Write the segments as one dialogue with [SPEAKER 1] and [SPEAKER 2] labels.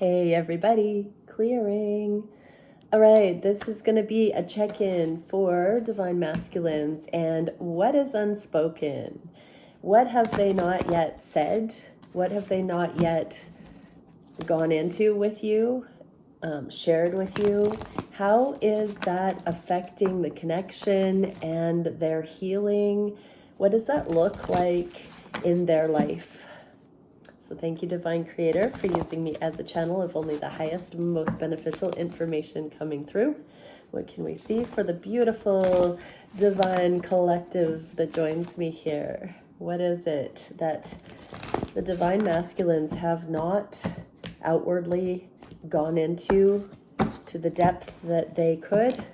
[SPEAKER 1] Hey everybody, clearing. All right, this is going to be a check-in for Divine Masculines and what is unspoken? What have they not yet said? What have they not yet gone into with you, shared with you? How is that affecting the connection and their healing? What does that look like in their life? So thank you, Divine Creator, for using me as a channel of only the highest, most beneficial information coming through. What can we see for the beautiful Divine Collective that joins me here? What is it that the Divine Masculines have not outwardly gone into to the depth that they could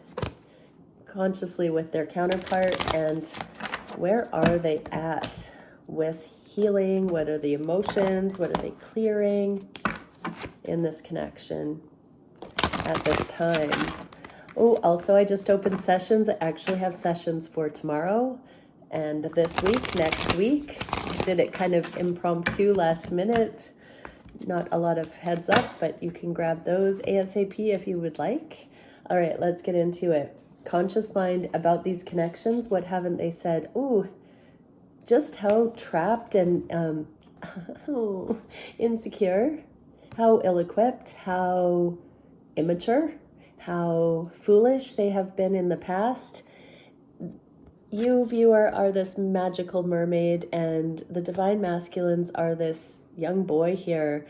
[SPEAKER 1] consciously with their counterpart, and where are they at with healing? What are the emotions? What are they clearing in this connection at this time? Oh, also, I just opened sessions. I actually have sessions for tomorrow and this week, next week. Did it kind of impromptu, last minute. Not a lot of heads up, but you can grab those ASAP if you would like. All right, let's get into it. Conscious mind about these connections. What haven't they said? Ooh, just how trapped and insecure, how ill-equipped, how immature, how foolish they have been in the past. You, viewer, are this magical mermaid, and the Divine Masculines are this young boy here.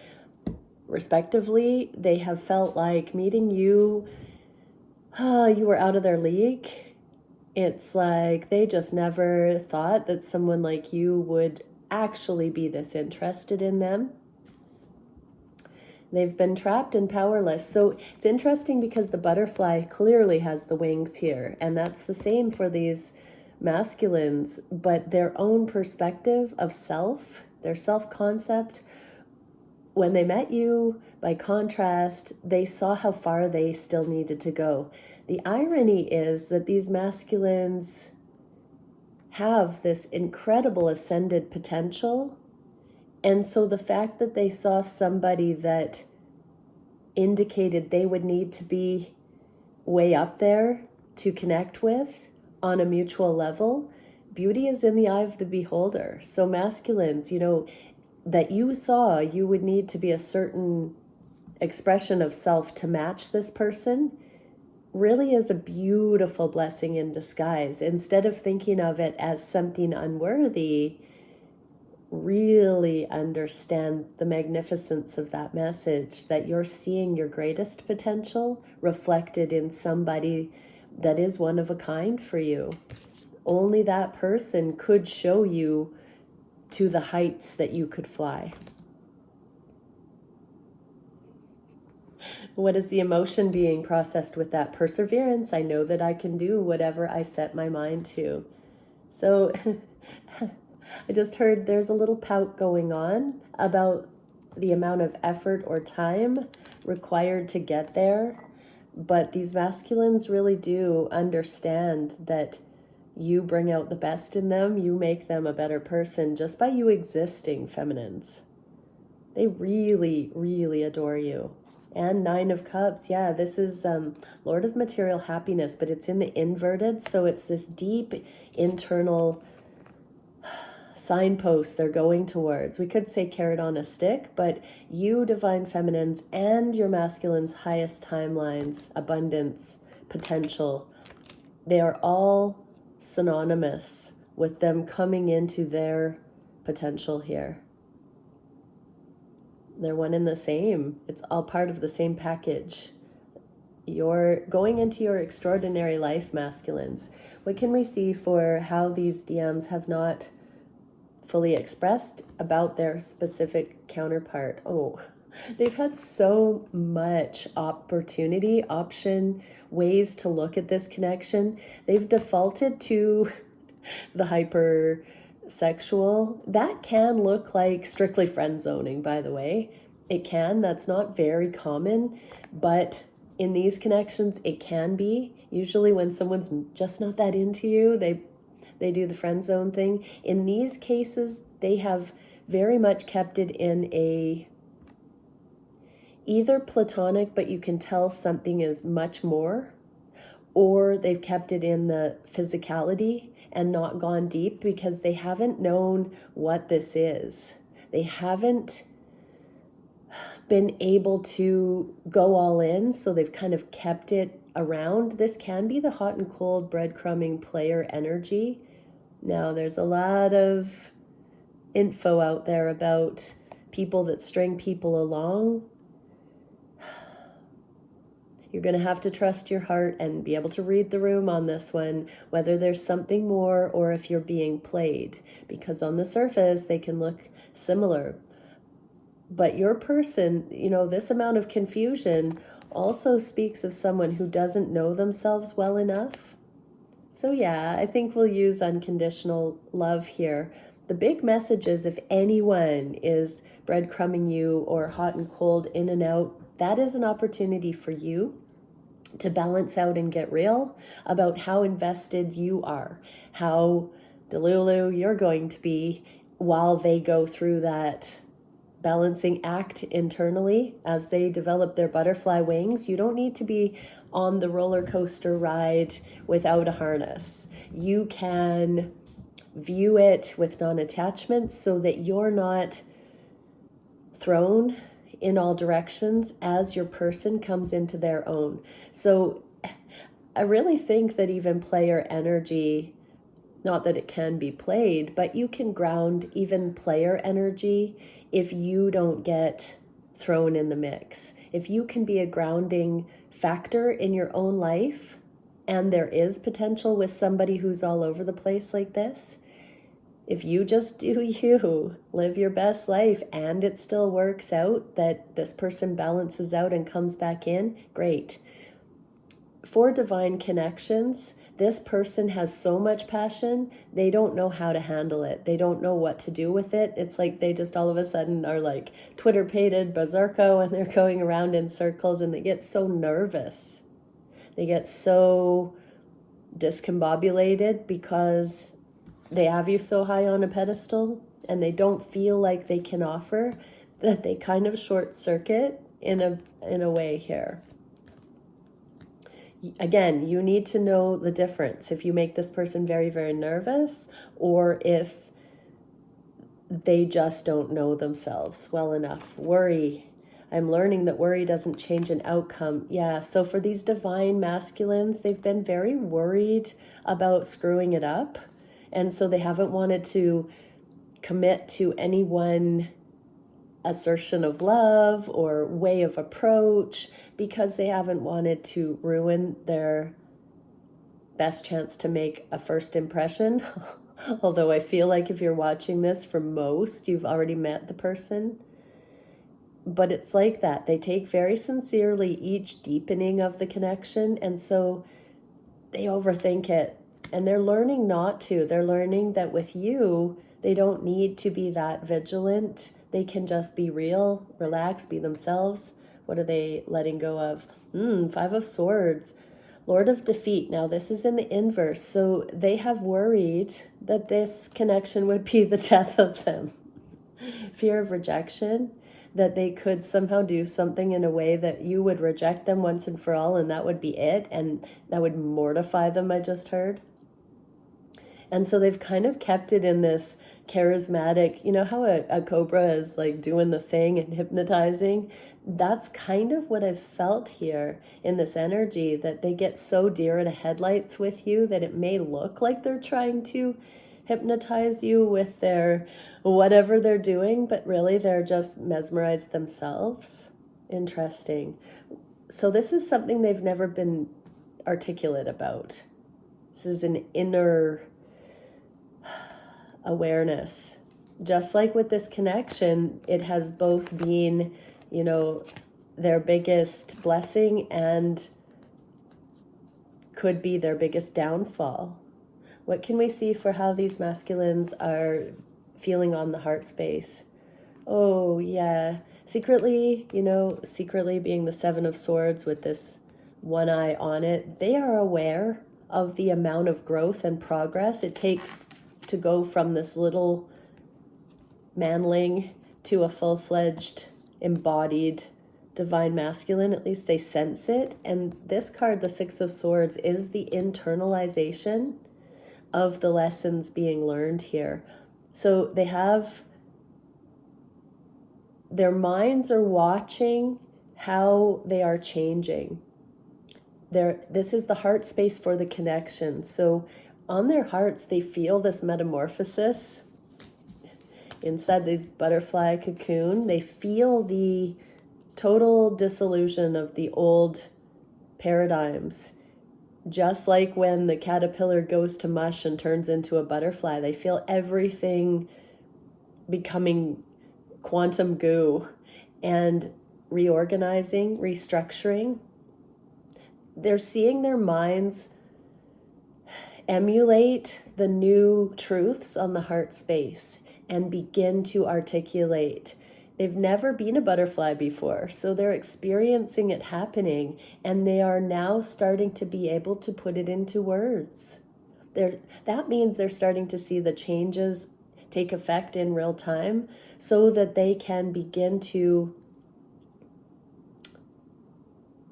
[SPEAKER 1] Respectively, they have felt like meeting you, you were out of their league. It's like they just never thought that someone like you would actually be this interested in them. They've been trapped and powerless. So it's interesting because the butterfly clearly has the wings here, and that's the same for these masculines, but their own perspective of self, their self-concept. When they met you, by contrast, they saw how far they still needed to go. The irony is that these masculines have this incredible ascended potential. And so the fact that they saw somebody that indicated they would need to be way up there to connect with on a mutual level, beauty is in the eye of the beholder. So masculines, that you saw you would need to be a certain expression of self to match this person really is a beautiful blessing in disguise. Instead of thinking of it as something unworthy, really understand the magnificence of that message, that you're seeing your greatest potential reflected in somebody that is one of a kind for you. Only that person could show you to the heights that you could fly. What is the emotion being processed with that? Perseverance. I know that I can do whatever I set my mind to. So I just heard there's a little pout going on about the amount of effort or time required to get there. But these masculines really do understand that you bring out the best in them. You make them a better person just by you existing, feminines. They really, really adore you. And Nine of Cups, yeah, this is Lord of Material Happiness, but it's in the inverted, so it's this deep internal signpost they're going towards. We could say carrot on a stick, but you, Divine Feminines, and your masculines' highest timelines, abundance, potential, they are all synonymous with them coming into their potential here. They're one and the same. It's all part of the same package. You're going into your extraordinary life, masculines. What can we see for how these DMs have not fully expressed about their specific counterpart? Oh, they've had so much opportunity, option, ways to look at this connection. They've defaulted to the hyper sexual. That can look like strictly friend zoning, by the way. It can. That's not very common, but in these connections, it can be. Usually when someone's just not that into you, they do the friend zone thing. In these cases, they have very much kept it in either platonic, but you can tell something is much more, or they've kept it in the physicality and not gone deep because they haven't known what this is. They haven't been able to go all in, so they've kind of kept it around. This can be the hot and cold breadcrumbing player energy. Now, there's a lot of info out there about people that string people along. You're going to have to trust your heart and be able to read the room on this one, whether there's something more or if you're being played, because on the surface they can look similar. But your person, this amount of confusion also speaks of someone who doesn't know themselves well enough. So yeah, I think we'll use unconditional love here. The big message is, if anyone is breadcrumbing you or hot and cold, in and out, that is an opportunity for you to balance out and get real about how invested you are, how delulu you're going to be while they go through that balancing act internally as they develop their butterfly wings. You don't need to be on the roller coaster ride without a harness. You can view it with non-attachment so that you're not thrown in all directions as your person comes into their own. So I really think that even player energy, not that it can be played, but you can ground even player energy if you don't get thrown in the mix. If you can be a grounding factor in your own life, and there is potential with somebody who's all over the place like this, if you just do you, live your best life, and it still works out that this person balances out and comes back in, great. For divine connections, this person has so much passion, they don't know how to handle it. They don't know what to do with it. It's like they just all of a sudden are like Twitter-pated berserko, and they're going around in circles, and they get so nervous. They get so discombobulated because they have you so high on a pedestal and they don't feel like they can offer, that they kind of short circuit in a way here. Again, you need to know the difference if you make this person very, very nervous, or if they just don't know themselves well enough. Worry. I'm learning that worry doesn't change an outcome. Yeah, so for these divine masculines, they've been very worried about screwing it up. And so they haven't wanted to commit to any one assertion of love or way of approach, because they haven't wanted to ruin their best chance to make a first impression. Although I feel like if you're watching this, for most, you've already met the person. But it's like that. They take very sincerely each deepening of the connection, and so they overthink it. And they're learning not to. They're learning that with you, they don't need to be that vigilant. They can just be real, relax, be themselves. What are they letting go of? 5 of Swords. Lord of Defeat. Now, this is in the inverse. So they have worried that this connection would be the death of them. Fear of rejection. That they could somehow do something in a way that you would reject them once and for all, and that would be it. And that would mortify them, I just heard. And so they've kind of kept it in this charismatic, how a cobra is like doing the thing and hypnotizing. That's kind of what I've felt here in this energy, that they get so deer in the headlights with you that it may look like they're trying to hypnotize you with their whatever they're doing, but really they're just mesmerized themselves. Interesting. So this is something they've never been articulate about. This is an inner awareness. Just like with this connection, it has both been, their biggest blessing and could be their biggest downfall. What can we see for how these masculines are feeling on the heart space? Oh, yeah. Secretly being the 7 of Swords with this one eye on it, they are aware of the amount of growth and progress it takes to go from this little manling to a full-fledged, embodied divine masculine, at least they sense it. And this card, the Six of Swords, is the internalization of the lessons being learned here. So they have, their minds are watching how they are changing. This is the heart space for the connection. So on their hearts, they feel this metamorphosis inside this butterfly cocoon. They feel the total dissolution of the old paradigms. Just like when the caterpillar goes to mush and turns into a butterfly, they feel everything becoming quantum goo and reorganizing, restructuring. They're seeing their minds emulate the new truths on the heart space and begin to articulate. They've never been a butterfly before, so they're experiencing it happening, and they are now starting to be able to put it into words. That means they're starting to see the changes take effect in real time so that they can begin to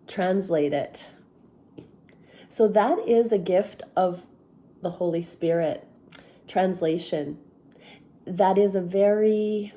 [SPEAKER 1] translate it. So that is a gift of the Holy Spirit, translation. That is a very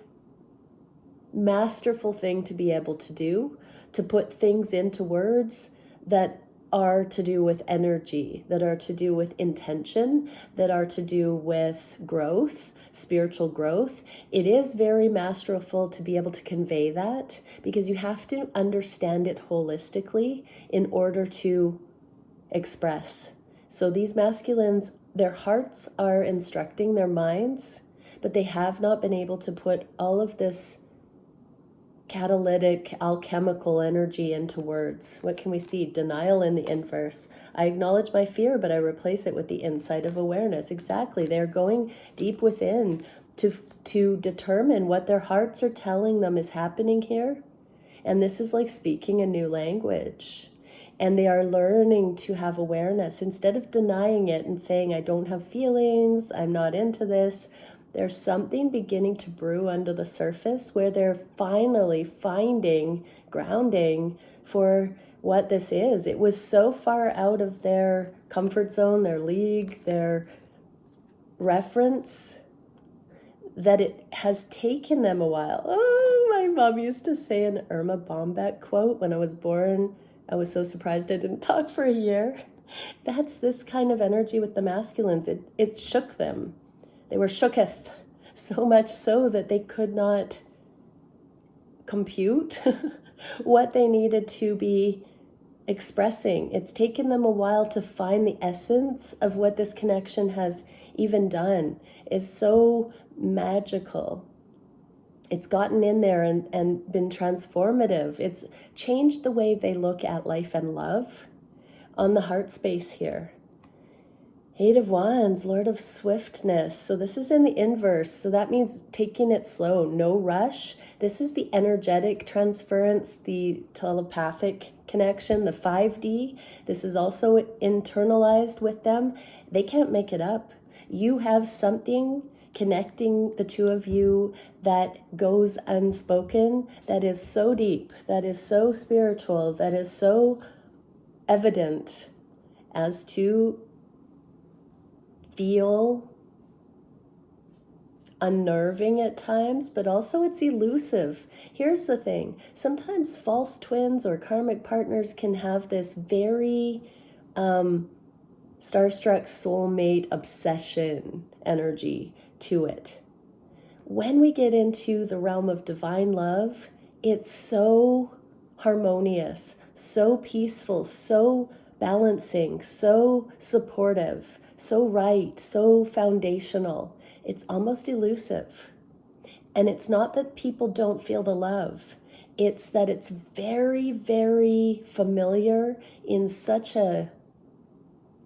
[SPEAKER 1] masterful thing to be able to do, to put things into words that are to do with energy, that are to do with intention, that are to do with growth, spiritual growth. It is very masterful to be able to convey that, because you have to understand it holistically in order to express. So these masculines, their hearts are instructing their minds, but they have not been able to put all of this catalytic alchemical energy into words. What can we see? Denial in the inverse. I acknowledge my fear, but I replace it with the insight of awareness. Exactly. They're going deep within to determine what their hearts are telling them is happening here. And this is like speaking a new language. And they are learning to have awareness. Instead of denying it and saying, I don't have feelings, I'm not into this, there's something beginning to brew under the surface where they're finally finding grounding for what this is. It was so far out of their comfort zone, their league, their reference, that it has taken them a while. Oh, my mom used to say an Irma Bombeck quote when I was born. I was so surprised I didn't talk for a year. That's this kind of energy with the masculines. It shook them. They were shooketh, so much so that they could not compute what they needed to be expressing. It's taken them a while to find the essence of what this connection has even done. It's so magical. It's gotten in there and been transformative. It's changed the way they look at life and love on the heart space here. Eight of Wands, Lord of Swiftness. So this is in the inverse. So that means taking it slow, no rush. This is the energetic transference, the telepathic connection, the 5D. This is also internalized with them. They can't make it up. You have something connecting the two of you that goes unspoken, that is so deep, that is so spiritual, that is so evident as to feel unnerving at times, but also it's elusive. Here's the thing. Sometimes false twins or karmic partners can have this very starstruck soulmate obsession energy to it. When we get into the realm of divine love, it's so harmonious, so peaceful, so balancing, so supportive, so right, so foundational. It's almost elusive. And it's not that people don't feel the love. It's that it's very, very familiar in such a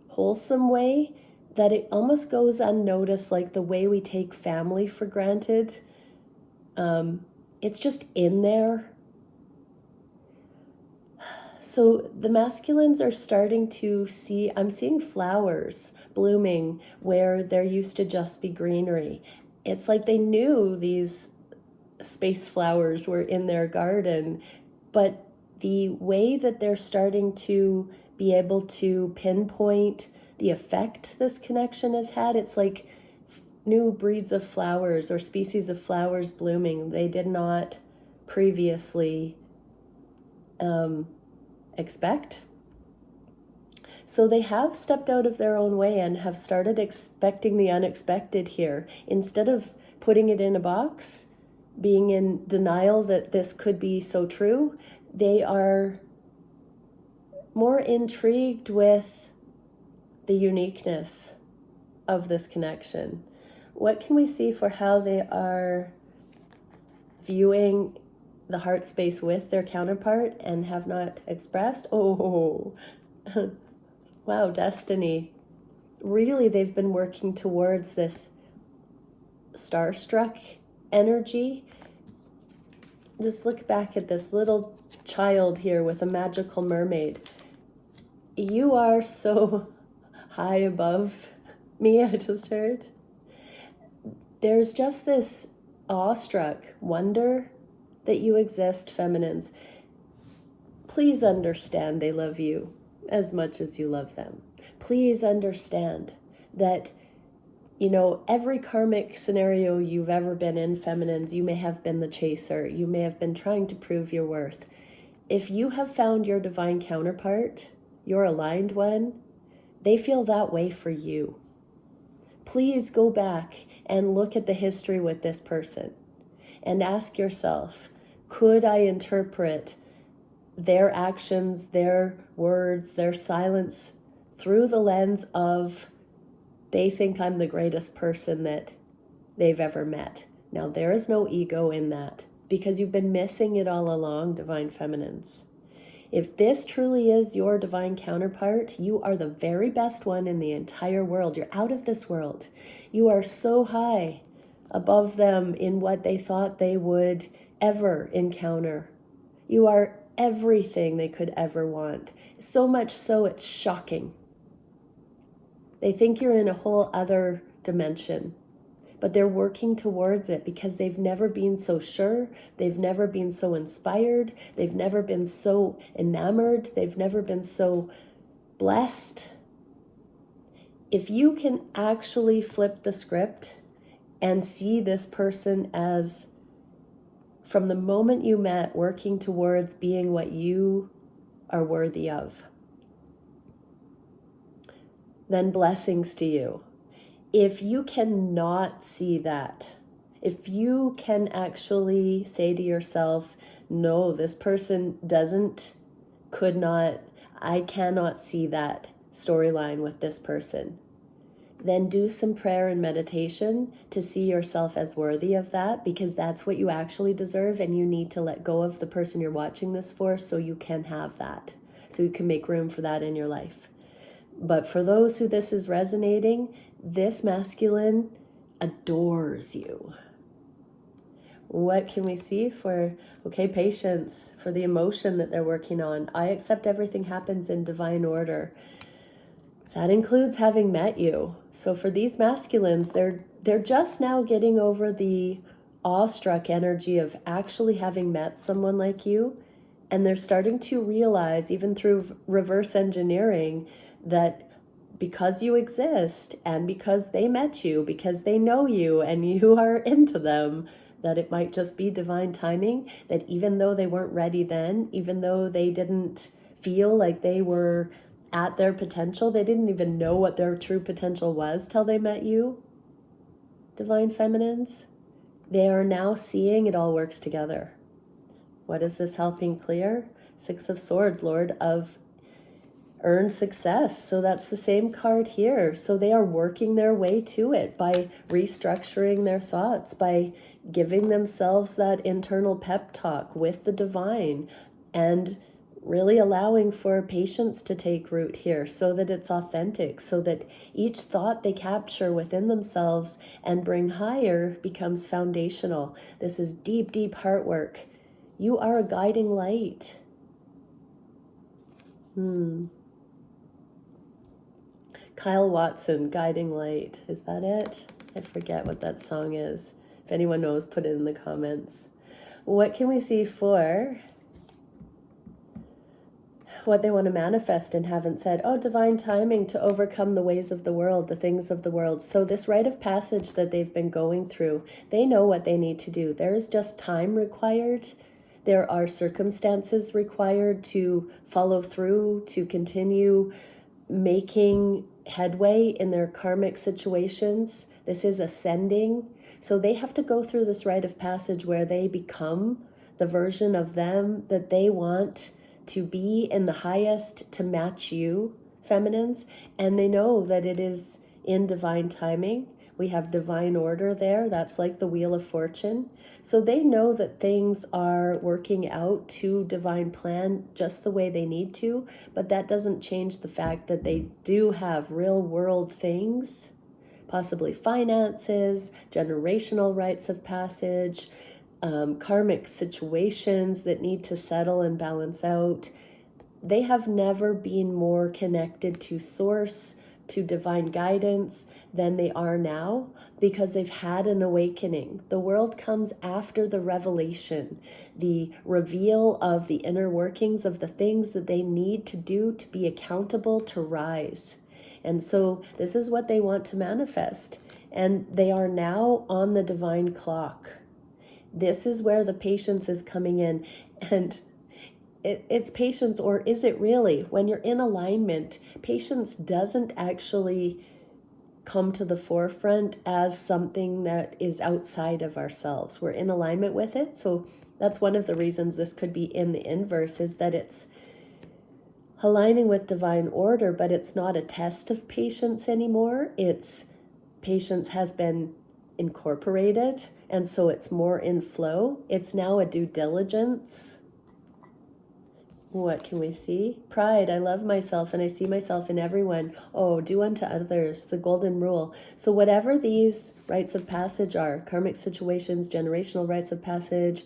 [SPEAKER 1] wholesome way that it almost goes unnoticed, like the way we take family for granted. It's just in there. So the masculines are starting to see, I'm seeing flowers blooming where there used to just be greenery. It's like they knew these space flowers were in their garden, but the way that they're starting to be able to pinpoint the effect this connection has had, it's like new breeds of flowers or species of flowers blooming they did not previously expect. So they have stepped out of their own way and have started expecting the unexpected here. Instead of putting it in a box, being in denial that this could be so true, they are more intrigued with the uniqueness of this connection. What can we see for how they are viewing the heart space with their counterpart and have not expressed? Oh, wow, destiny. Really, they've been working towards this starstruck energy. Just look back at this little child here with a magical mermaid. You are so high above me, I just heard. There's just this awestruck wonder that you exist, feminines. Please understand they love you as much as you love them. Please understand that, you know, every karmic scenario you've ever been in, feminines, you may have been the chaser. You may have been trying to prove your worth. If you have found your divine counterpart, your aligned one, they feel that way for you. Please go back and look at the history with this person and ask yourself, could I interpret their actions, their words, their silence through the lens of they think I'm the greatest person that they've ever met? Now, there is no ego in that because you've been missing it all along, divine feminines. If this truly is your divine counterpart, you are the very best one in the entire world. You're out of this world. You are so high above them in what they thought they would ever encounter. You are everything they could ever want. So much so it's shocking. They think you're in a whole other dimension, but they're working towards it because they've never been so sure. They've never been so inspired. They've never been so enamored. They've never been so blessed. If you can actually flip the script and see this person as, from the moment you met, working towards being what you are worthy of, then blessings to you. If you cannot see that, if you can actually say to yourself, no, this person could not, I cannot see that storyline with this person, then do some prayer and meditation to see yourself as worthy of that, because that's what you actually deserve, and you need to let go of the person you're watching this for so you can have that, so you can make room for that in your life. But for those who this is resonating, this masculine adores you. What can we see for, okay, patience, for the emotion that they're working on? I accept everything happens in divine order. That includes having met you. So for these masculines, they're just now getting over the awestruck energy of actually having met someone like you. And they're starting to realize, even through reverse engineering, that because you exist and because they met you, because they know you and you are into them, that it might just be divine timing, that even though they weren't ready then, even though they didn't feel like they were at their potential, they didn't even know what their true potential was till they met you, divine feminines, they are now seeing it all works together. What is this helping clear? 6 of Swords, Lord of earned success. So that's the same card here. So they are working their way to it by restructuring their thoughts, by giving themselves that internal pep talk with the divine, and really allowing for patience to take root here so that it's authentic, so that each thought they capture within themselves and bring higher becomes foundational. This is deep, deep heart work. You are a guiding light. Kyle Watson, Guiding Light. Is that it? I forget what that song is. If anyone knows, put it in the comments. What can we see for what they want to manifest and haven't said, oh, divine timing to overcome the ways of the world, the things of the world. So this rite of passage that they've been going through, they know what they need to do. There is just time required. There are circumstances required to follow through, to continue making headway in their karmic situations. This is ascending. So they have to go through this rite of passage where they become the version of them that they want to be in the highest, to match you, feminines. And they know that it is in divine timing. We have divine order there. That's like the Wheel of Fortune. So they know that things are working out to divine plan just the way they need to, but that doesn't change the fact that they do have real world things, possibly finances, generational rites of passage, karmic situations that need to settle and balance out. They have never been more connected to source, to divine guidance than they are now, because they've had an awakening. The world comes after the revelation, the reveal of the inner workings of the things that they need to do to be accountable, to rise. And so this is what they want to manifest. And they are now on the divine clock. This is where the patience is coming in. And it's patience, or is it really? When you're in alignment, patience doesn't actually come to the forefront as something that is outside of ourselves. We're in alignment with it. So that's one of the reasons this could be in the inverse, is that it's aligning with divine order, but it's not a test of patience anymore. It's patience has been incorporated, and so it's more in flow. It's now a due diligence. What can we see? Pride. I love myself and I see myself in everyone. Oh, do unto others, the golden rule. So whatever these rites of passage are, karmic situations, generational rites of passage,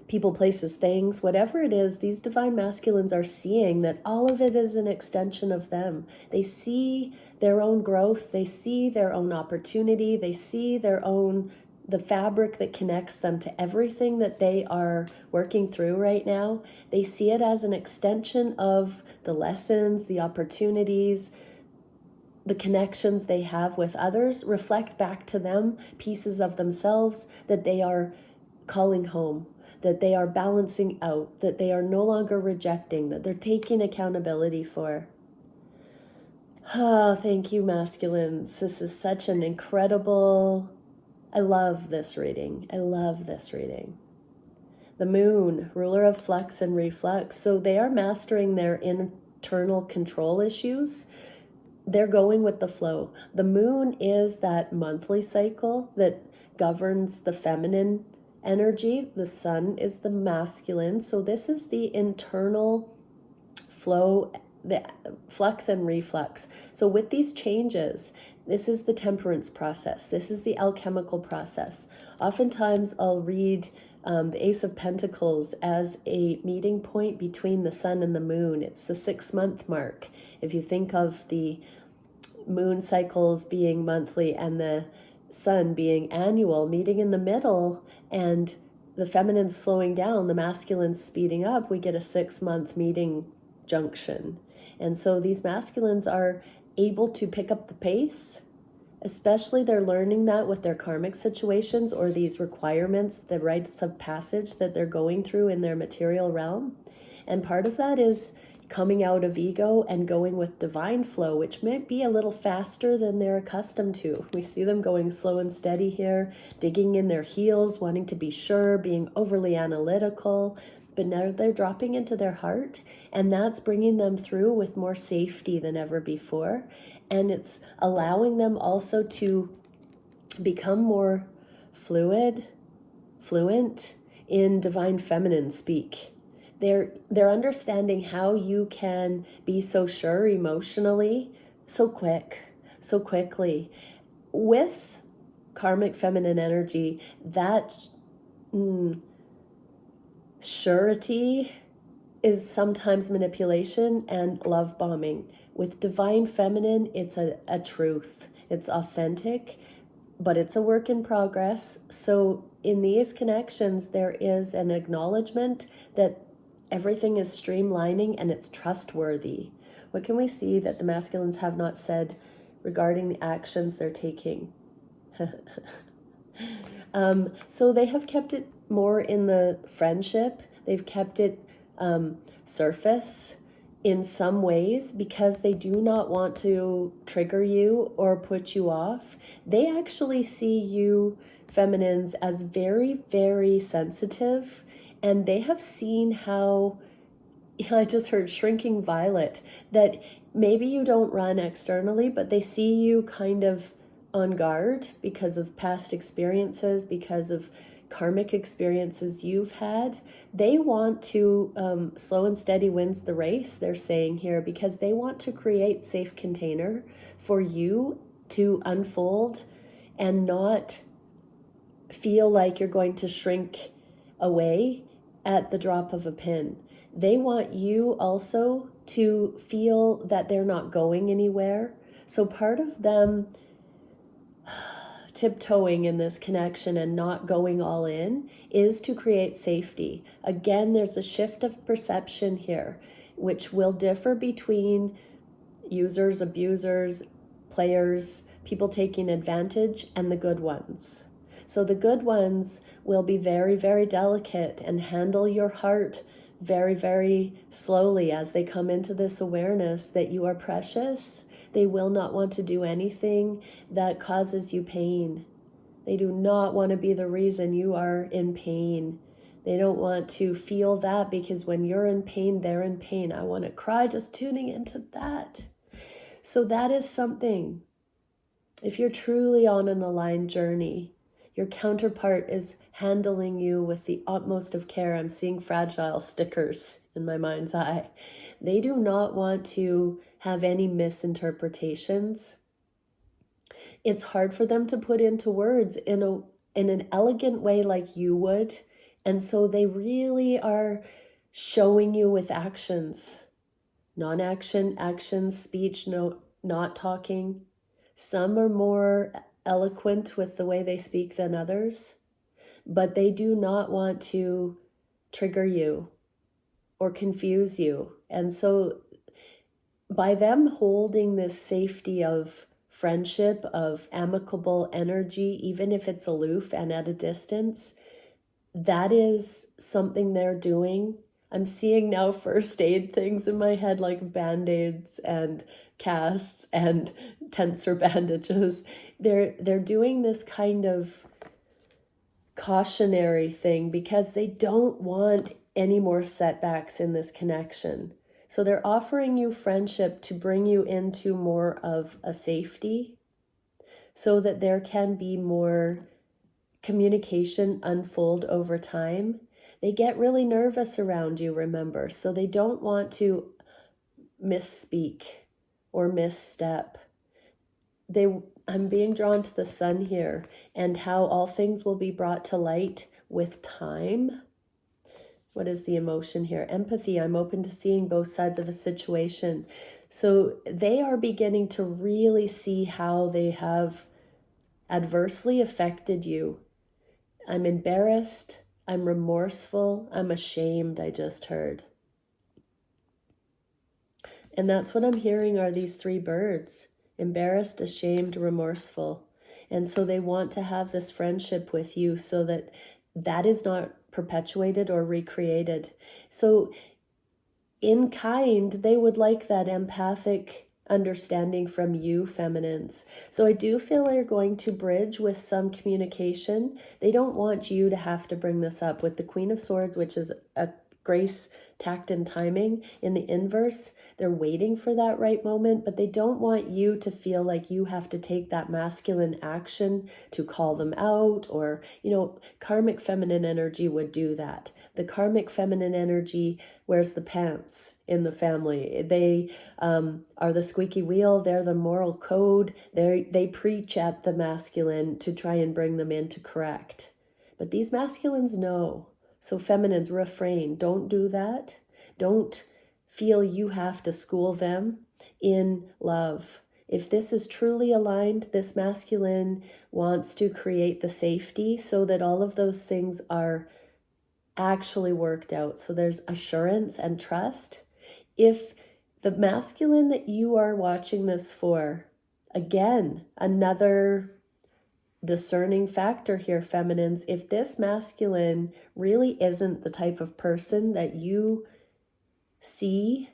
[SPEAKER 1] people, places, things, whatever it is, these divine masculines are seeing that all of it is an extension of them. They see their own growth. They see their own opportunity. They see the fabric that connects them to everything that they are working through right now. They see it as an extension of the lessons, the opportunities, the connections they have with others, reflect back to them pieces of themselves that they are calling home, that they are balancing out, that they are no longer rejecting, that they're taking accountability for. Oh, thank you, masculines. This is such an incredible... I love this reading. I love this reading. The moon, ruler of flux and reflux. So they are mastering their internal control issues. They're going with the flow. The moon is that monthly cycle that governs the feminine energy. The sun is the masculine. So this is the internal flow, the flux and reflux. So with these changes, this is the temperance process. This is the alchemical process. Oftentimes I'll read the Ace of Pentacles as a meeting point between the sun and the moon. It's the 6-month mark. If you think of the moon cycles being monthly and the sun being annual, meeting in the middle, and the feminine slowing down, the masculine speeding up, we get a 6-month meeting junction. And so these masculines are able to pick up the pace, especially they're learning that with their karmic situations or these requirements, the rites of passage that they're going through in their material realm. And part of that is coming out of ego and going with divine flow, which might be a little faster than they're accustomed to. We see them going slow and steady here, digging in their heels, wanting to be sure, being overly analytical, but now they're dropping into their heart, and that's bringing them through with more safety than ever before. And it's allowing them also to become more fluent in divine feminine speak. They're understanding how you can be so sure emotionally, so quickly. With karmic feminine energy, that surety is sometimes manipulation and love bombing. With divine feminine, it's a truth. It's authentic, but it's a work in progress. So in these connections, there is an acknowledgement that everything is streamlining and it's trustworthy. What can we see that the masculines have not said regarding the actions they're taking? So they have kept it more in the friendship. They've kept it surface in some ways because they do not want to trigger you or put you off. They actually see you, feminines, as very, very sensitive, and they have seen how, I just heard shrinking violet, that maybe you don't run externally, but they see you kind of on guard because of past experiences, because of karmic experiences you've had. They want to, slow and steady wins the race, they're saying here, because they want to create safe container for you to unfold and not feel like you're going to shrink away at the drop of a pin. They want you also to feel that they're not going anywhere. So part of them tiptoeing in this connection and not going all in is to create safety. Again, there's a shift of perception here, which will differ between users, abusers, players, people taking advantage, and the good ones. So the good ones will be very, very delicate and handle your heart very, very slowly as they come into this awareness that you are precious. They will not want to do anything that causes you pain. They do not want to be the reason you are in pain. They don't want to feel that, because when you're in pain, they're in pain. I want to cry just tuning into that. So that is something. If you're truly on an aligned journey, your counterpart is handling you with the utmost of care. I'm seeing fragile stickers in my mind's eye. They do not want to have any misinterpretations. It's hard for them to put into words in an elegant way like you would. And so they really are showing you with actions. Non-action, actions, speech, no, not talking. Some are more eloquent with the way they speak than others, but they do not want to trigger you or confuse you. And so by them holding this safety of friendship, of amicable energy, even if it's aloof and at a distance, that is something they're doing. I'm seeing now first aid things in my head, like band-aids and casts and tensor bandages. They're doing this kind of cautionary thing because they don't want any more setbacks in this connection. So they're offering you friendship to bring you into more of a safety so that there can be more communication unfold over time. They get really nervous around you, remember, so they don't want to misspeak or misstep. I'm being drawn to the sun here and how all things will be brought to light with time. What is the emotion here? Empathy. I'm open to seeing both sides of a situation. So they are beginning to really see how they have adversely affected you. I'm embarrassed. I'm remorseful. I'm ashamed, I just heard. And that's what I'm hearing are these three birds. Embarrassed, ashamed, remorseful. And so they want to have this friendship with you so that that is not perpetuated or recreated. So in kind, they would like that empathic understanding from you, feminines. So I do feel they're going to bridge with some communication. They don't want you to have to bring this up with the Queen of Swords, which is a grace, tact, and timing in the inverse. They're waiting for that right moment, but they don't want you to feel like you have to take that masculine action to call them out, or, karmic feminine energy would do that. The karmic feminine energy wears the pants in the family. They are the squeaky wheel. They're the moral code. They preach at the masculine to try and bring them in to correct. But these masculines know. So feminines, refrain. Don't do that. Don't feel you have to school them in love. If this is truly aligned, this masculine wants to create the safety so that all of those things are actually worked out. So there's assurance and trust. If the masculine that you are watching this for, again, another discerning factor here, feminines, if this masculine really isn't the type of person that you see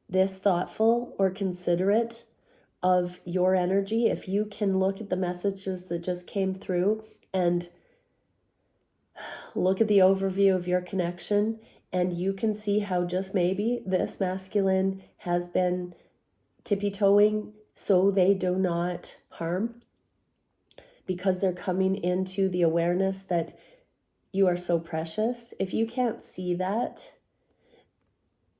[SPEAKER 1] this thoughtful or considerate of your energy, if you can look at the messages that just came through and look at the overview of your connection, and you can see how just maybe this masculine has been tippy-toeing so they do not harm, because they're coming into the awareness that you are so precious. If you can't see that,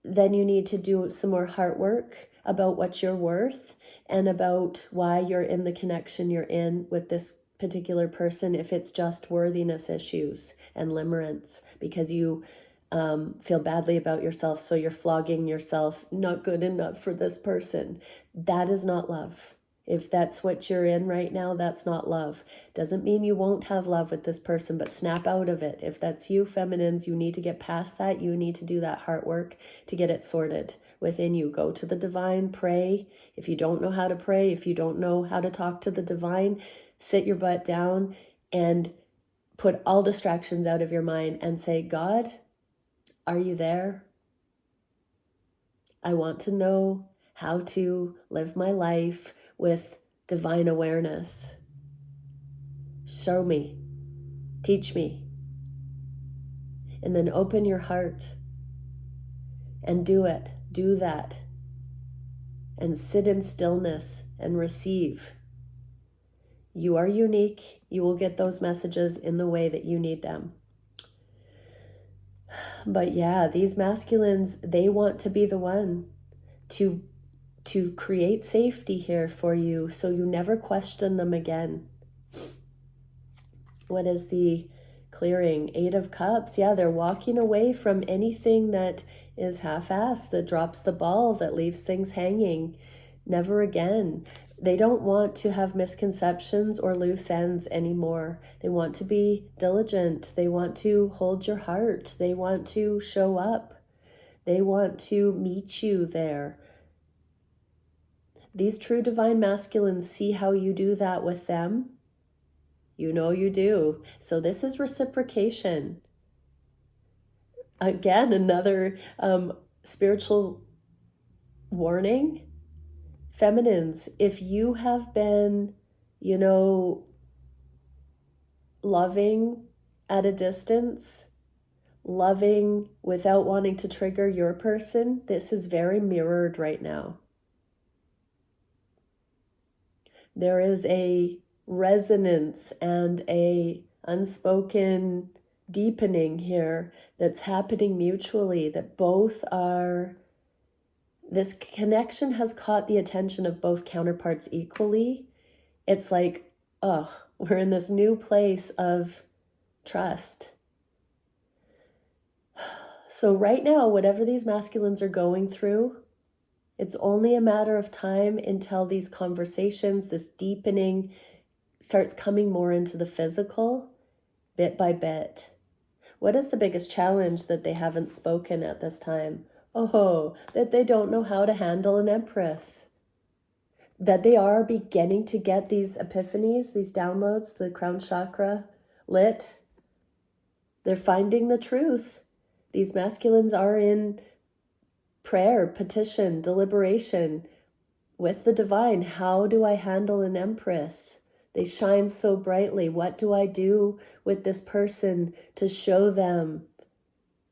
[SPEAKER 1] then you need to do some more heart work about what you're worth and about why you're in the connection you're in with this particular person, if it's just worthiness issues and limerence because you feel badly about yourself, so you're flogging yourself, not good enough for this person. That is not love. If that's what you're in right now, that's not love. Doesn't mean you won't have love with this person, but snap out of it. If that's you, feminines, you need to get past that. You need to do that heart work to get it sorted within you. Go to the divine, pray. If you don't know how to pray, if you don't know how to talk to the divine, sit your butt down and put all distractions out of your mind and say, God, are you there? I want to know how to live my life with divine awareness. Show me, teach me, and then open your heart and do it, do that, and sit in stillness and receive. You are unique. You will get those messages in the way that you need them. But yeah, these masculines, they want to be the one to create safety here for you so you never question them again. What is the clearing? 8 of Cups. Yeah, they're walking away from anything that is half-assed, that drops the ball, that leaves things hanging. Never again. They don't want to have misconceptions or loose ends anymore. They want to be diligent. They want to hold your heart. They want to show up. They want to meet you there. These true divine masculines see how you do that with them. You know you do. So this is reciprocation. Again, another spiritual warning. Feminines, if you have been, loving at a distance, loving without wanting to trigger your person, this is very mirrored right now. There is a resonance and a unspoken deepening here that's happening mutually, that both are, this connection has caught the attention of both counterparts equally. It's like, we're in this new place of trust. So right now, whatever these masculines are going through, it's only a matter of time until these conversations, this deepening, starts coming more into the physical, bit by bit. What is the biggest challenge that they haven't spoken at this time? That they don't know how to handle an empress. That they are beginning to get these epiphanies, these downloads, the crown chakra lit. They're finding the truth. These masculines are in prayer, petition, deliberation with the divine. How do I handle an empress? They shine so brightly. What do I do with this person to show them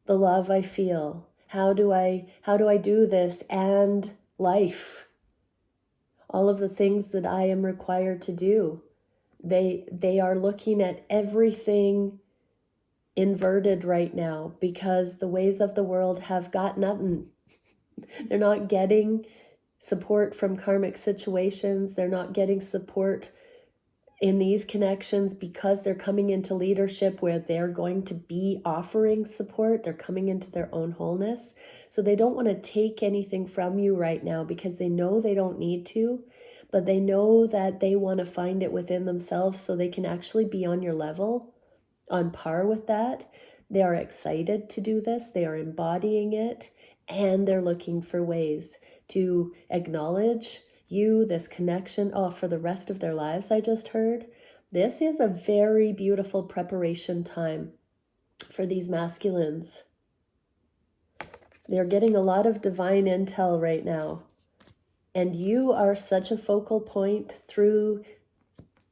[SPEAKER 1] the love I feel? How do I do this and life? All of the things that I am required to do. They are looking at everything inverted right now because the ways of the world have got nothing. They're not getting support from karmic situations. They're not getting support in these connections because they're coming into leadership where they're going to be offering support. They're coming into their own wholeness. So they don't want to take anything from you right now because they know they don't need to, but they know that they want to find it within themselves so they can actually be on your level, on par with that. They are excited to do this. They are embodying it, and they're looking for ways to acknowledge you, this connection. Oh, for the rest of their lives, I just heard. This is a very beautiful preparation time for these masculines. They're getting a lot of divine intel right now. And you are such a focal point through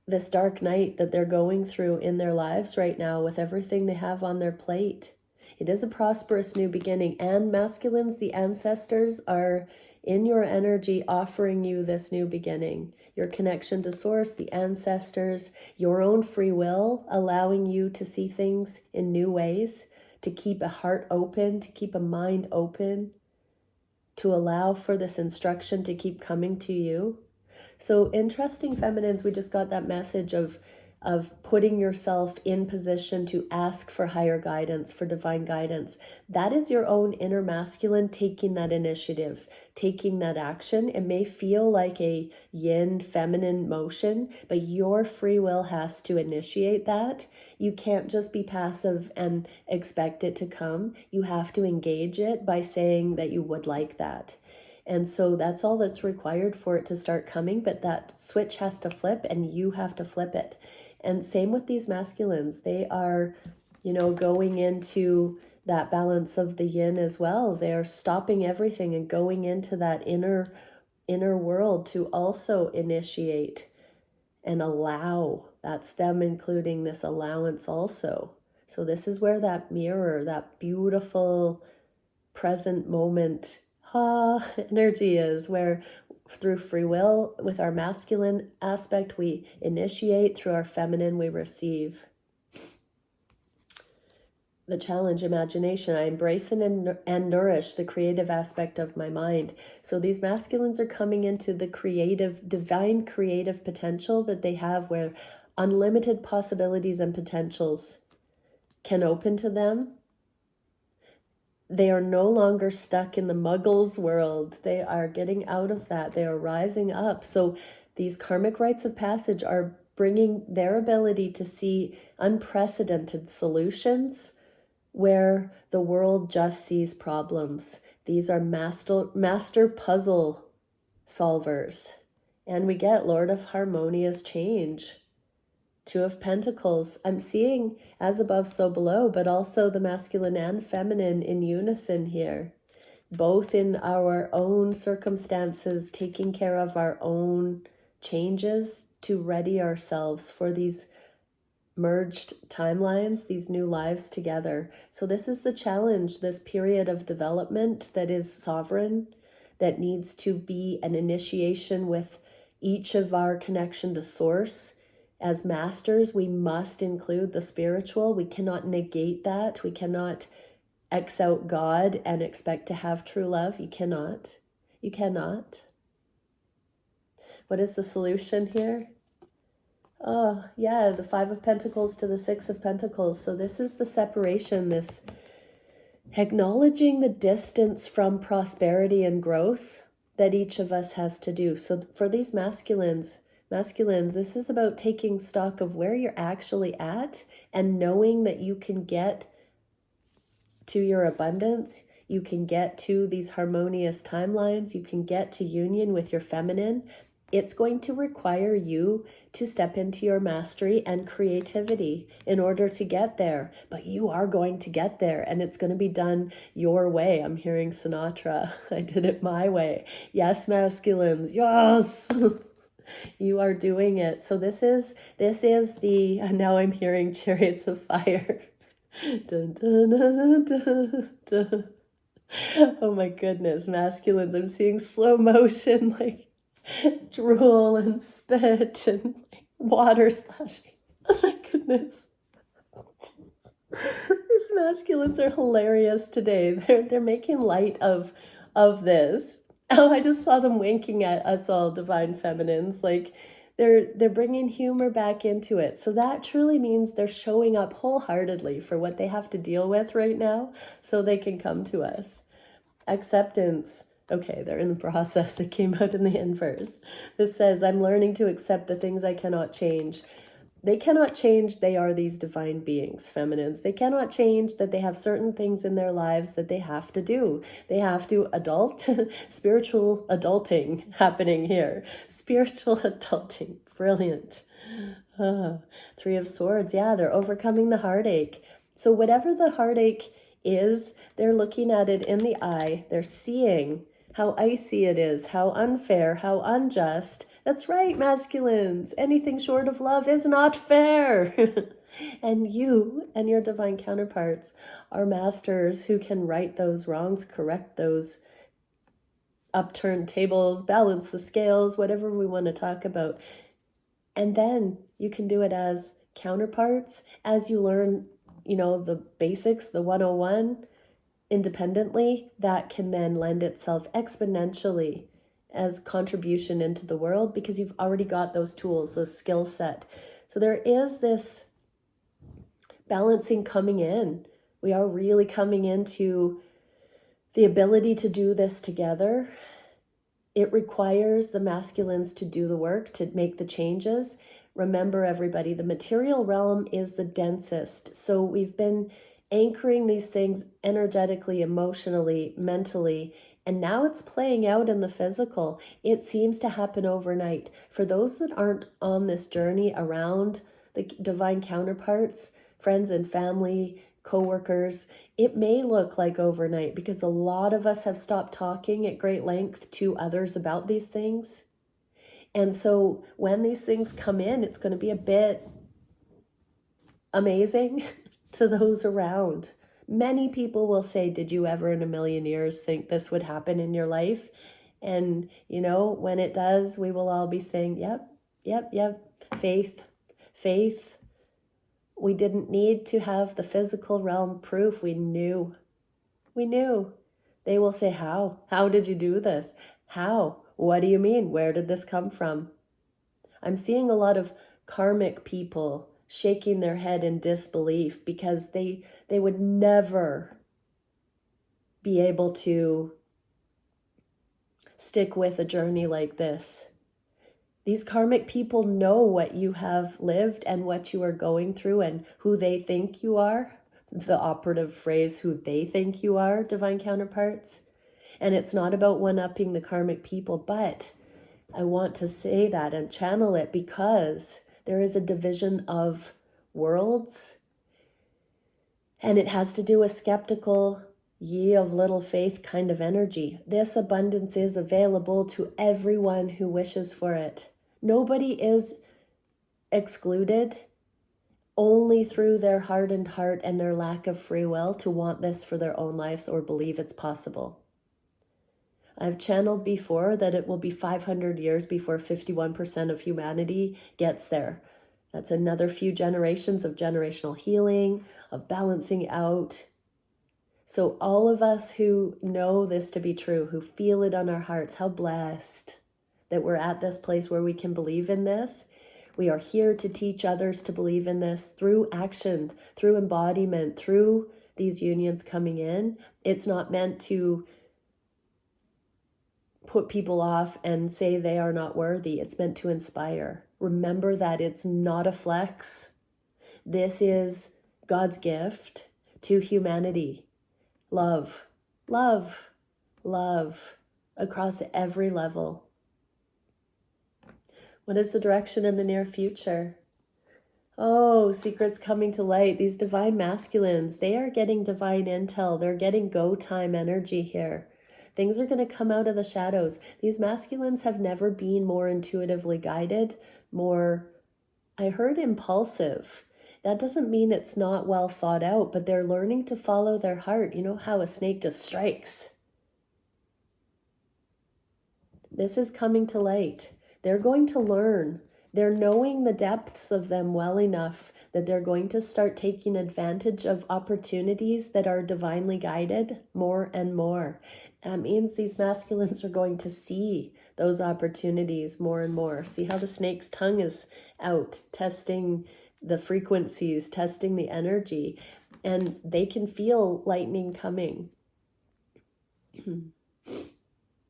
[SPEAKER 1] this dark night that they're going through in their lives right now with everything they have on their plate. It is a prosperous new beginning, and masculines, the ancestors, are in your energy offering you this new beginning. Your connection to source, the ancestors, your own free will, allowing you to see things in new ways, to keep a heart open, to keep a mind open, to allow for this instruction to keep coming to you. So interesting, feminines, we just got that message of putting yourself in position to ask for higher guidance, for divine guidance. That is your own inner masculine taking that initiative, taking that action. It may feel like a yin feminine motion, but your free will has to initiate that. You can't just be passive and expect it to come. You have to engage it by saying that you would like that. And so that's all that's required for it to start coming, but that switch has to flip and you have to flip it. And same with these masculines. They are, going into that balance of the yin as well. They are stopping everything and going into that inner world to also initiate and allow. That's them including this allowance also. So this is where that mirror, that beautiful present moment energy is, where through free will, with our masculine aspect, we initiate, through our feminine, we receive. The challenge, imagination. I embrace and nourish the creative aspect of my mind. So these masculines are coming into the creative, divine creative potential that they have, where unlimited possibilities and potentials can open to them. They are no longer stuck in the muggles world. They are getting out of that. They are rising up. So these karmic rites of passage are bringing their ability to see unprecedented solutions where the world just sees problems. These are master puzzle solvers. And we get Lord of Harmonious Change. Two of Pentacles. I'm seeing as above, so below, but also the masculine and feminine in unison here. Both in our own circumstances, taking care of our own changes to ready ourselves for these merged timelines, these new lives together. So this is the challenge, this period of development that is sovereign, that needs to be an initiation with each of our connection to source. As masters, we must include the spiritual. We cannot negate that. We cannot X out God and expect to have true love. You cannot. You cannot. What is the solution here? Oh, yeah, the Five of Pentacles to the Six of Pentacles. So this is the separation, this acknowledging the distance from prosperity and growth that each of us has to do. So for these masculines, this is about taking stock of where you're actually at and knowing that you can get to your abundance. You can get to these harmonious timelines. You can get to union with your feminine. It's going to require you to step into your mastery and creativity in order to get there. But you are going to get there, and it's going to be done your way. I'm hearing Sinatra. I did it my way. Yes, masculines. Yes. You are doing it. So this is the, now I'm hearing Chariots of Fire. Dun, dun, dun, dun, dun. Oh my goodness, masculines. I'm seeing slow motion, like drool and spit and like water splashing. Oh my goodness. These masculines are hilarious today. They're making light of this. Oh, I just saw them winking at us all divine feminines. Like they're bringing humor back into it. So that truly means they're showing up wholeheartedly for what they have to deal with right now so they can come to us. Acceptance. Okay, they're in the process. It came out in the inverse. This says, I'm learning to accept the things I cannot change. They cannot change they are these divine beings, feminines. They cannot change that they have certain things in their lives that they have to do. They have to adult, spiritual adulting happening here. Spiritual adulting, brilliant. Three of Swords, yeah, they're overcoming the heartache. So whatever the heartache is, they're looking at it in the eye. They're seeing how icy it is, how unfair, how unjust. That's right, masculines. Anything short of love is not fair. And you and your divine counterparts are masters who can right those wrongs, correct those upturned tables, balance the scales, whatever we want to talk about. And then you can do it as counterparts as you learn, the basics, the 101 independently. That can then lend itself exponentially as contribution into the world because you've already got those tools, those skill set. So there is this balancing coming in. We are really coming into the ability to do this together. It requires the masculines to do the work, to make the changes. Remember, everybody, the material realm is the densest. So we've been anchoring these things energetically, emotionally, mentally, and now it's playing out in the physical. It seems to happen overnight. For those that aren't on this journey around the divine counterparts, friends and family, co-workers, it may look like overnight because a lot of us have stopped talking at great length to others about these things. And so when these things come in, it's going to be a bit amazing to those around. Many people will say, did you ever in a million years think this would happen in your life? And, when it does, we will all be saying, yep. Faith. We didn't need to have the physical realm proof. We knew. They will say, how? How did you do this? How? What do you mean? Where did this come from? I'm seeing a lot of karmic people shaking their head in disbelief because they would never be able to stick with a journey like this. These karmic people know what you have lived and what you are going through and who they think you are. The operative phrase, who they think you are, divine counterparts. And it's not about one-upping the karmic people, but I want to say that and channel it because there is a division of worlds, and it has to do with skeptical, ye of little faith kind of energy. This abundance is available to everyone who wishes for it. Nobody is excluded, only through their hardened heart and their lack of free will to want this for their own lives or believe it's possible. I've channeled before that it will be 500 years before 51% of humanity gets there. That's another few generations of generational healing, of balancing out. So all of us who know this to be true, who feel it on our hearts, how blessed that we're at this place where we can believe in this. We are here to teach others to believe in this through action, through embodiment, through these unions coming in. It's not meant to put people off and say they are not worthy. It's meant to inspire. Remember that it's not a flex. This is God's gift to humanity. Love, love, love across every level. What is the direction in the near future? Oh, secrets coming to light. These divine masculines, they are getting divine intel. They're getting go time energy here. Things are going to come out of the shadows. These masculines have never been more intuitively guided, more, I heard, impulsive. That doesn't mean it's not well thought out, but they're learning to follow their heart. You know how a snake just strikes? This is coming to light. They're going to learn. They're knowing the depths of them well enough that they're going to start taking advantage of opportunities that are divinely guided more and more. That means these masculines are going to see those opportunities more and more. See how the snake's tongue is out, testing the frequencies, testing the energy, and they can feel lightning coming.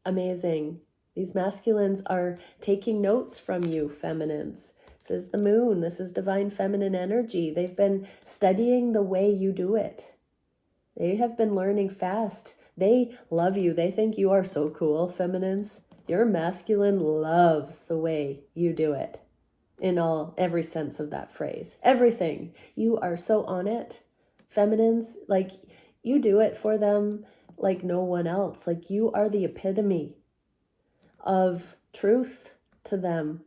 [SPEAKER 1] Amazing. These masculines are taking notes from you, feminines. This is the moon. This is divine feminine energy. They've been studying the way you do it. They have been learning fast. They love you. They think you are so cool, feminines. Your masculine loves the way you do it in every sense of that phrase. Everything. You are so on it. Feminines, like you do it for them like no one else. Like you are the epitome of truth to them.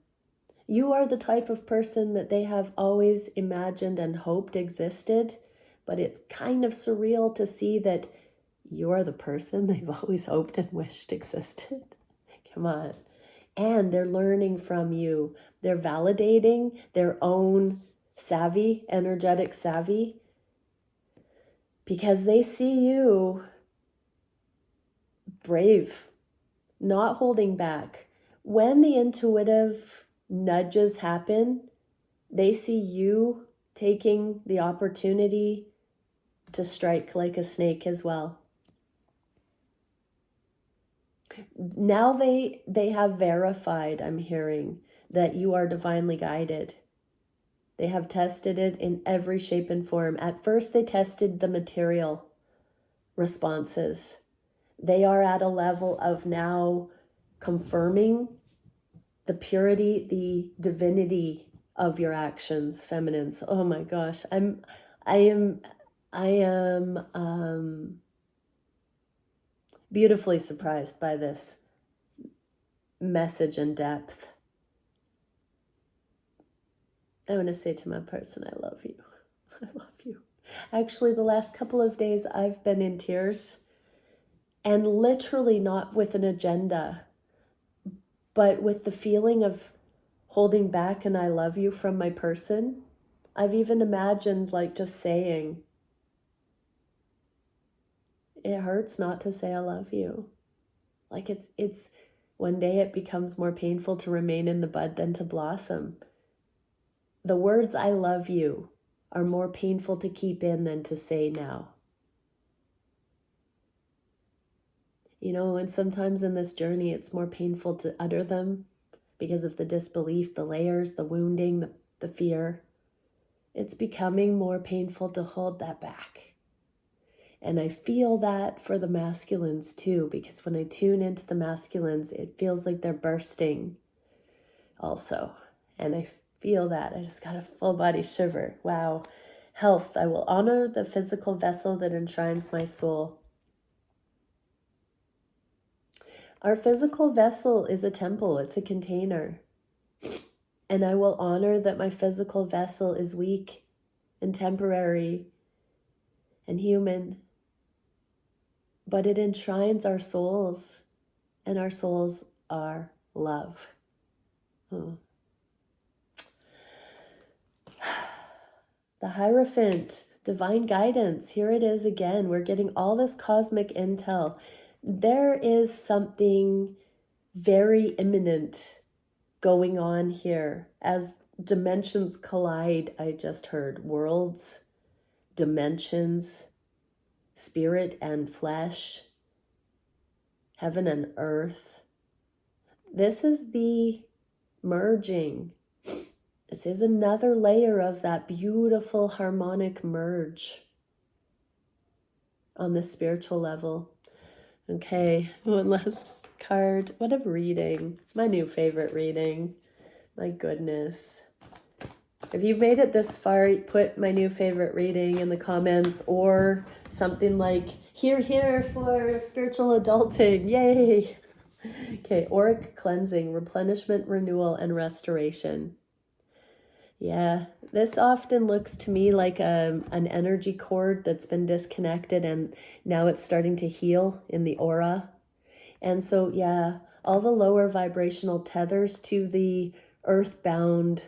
[SPEAKER 1] You are the type of person that they have always imagined and hoped existed, but it's kind of surreal to see that you are the person they've always hoped and wished existed. Come on. And they're learning from you. They're validating their own savvy, energetic savvy, because they see you brave, not holding back. When the intuitive nudges happen, they see you taking the opportunity to strike like a snake as well. Now they have verified, I'm hearing, that you are divinely guided. They have tested it in every shape and form. At first, they tested the material responses. They are at a level of now confirming the purity, the divinity of your actions, feminines. Oh my gosh, I am beautifully surprised by this message and depth. I want to say to my person, I love you. I love you. Actually, the last couple of days I've been in tears, and literally not with an agenda, but with the feeling of holding back and I love you from my person. I've even imagined like just saying, it hurts not to say I love you. Like it's one day it becomes more painful to remain in the bud than to blossom. The words I love you are more painful to keep in than to say now. You know, and sometimes in this journey, it's more painful to utter them because of the disbelief, the layers, the wounding, the fear. It's becoming more painful to hold that back. And I feel that for the masculines too, because when I tune into the masculines, it feels like they're bursting also. And I feel that. I just got a full body shiver. Wow. Health. I will honor the physical vessel that enshrines my soul. Our physical vessel is a temple. It's a container. And I will honor that my physical vessel is weak and temporary and human. But it enshrines our souls, and our souls are love. The Hierophant, divine guidance. Here it is again. We're getting all this cosmic intel. There is something very imminent going on here as dimensions collide. I just heard worlds, dimensions, spirit and flesh, heaven and earth. This is the merging. This is another layer of that beautiful harmonic merge on the spiritual level. Okay, one last card. What a reading. My new favorite reading. My goodness. If you've made it this far, put my new favorite reading in the comments, or something like, here for spiritual adulting. Yay. Okay, auric cleansing, replenishment, renewal, and restoration. Yeah, this often looks to me like an energy cord that's been disconnected and now it's starting to heal in the aura. And so, yeah, all the lower vibrational tethers to the earthbound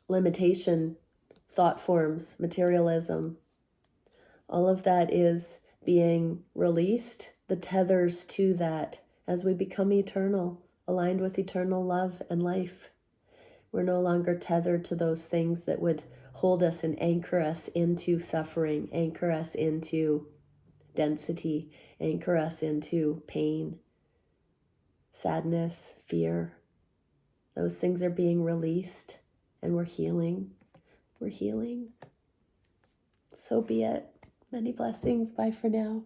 [SPEAKER 1] limitation, thought forms, materialism, all of that is being released, the tethers to that as we become eternal, aligned with eternal love and life. We're no longer tethered to those things that would hold us and anchor us into suffering, anchor us into density, anchor us into pain, sadness, fear. Those things are being released and we're healing. We're healing. So be it. Many blessings. Bye for now.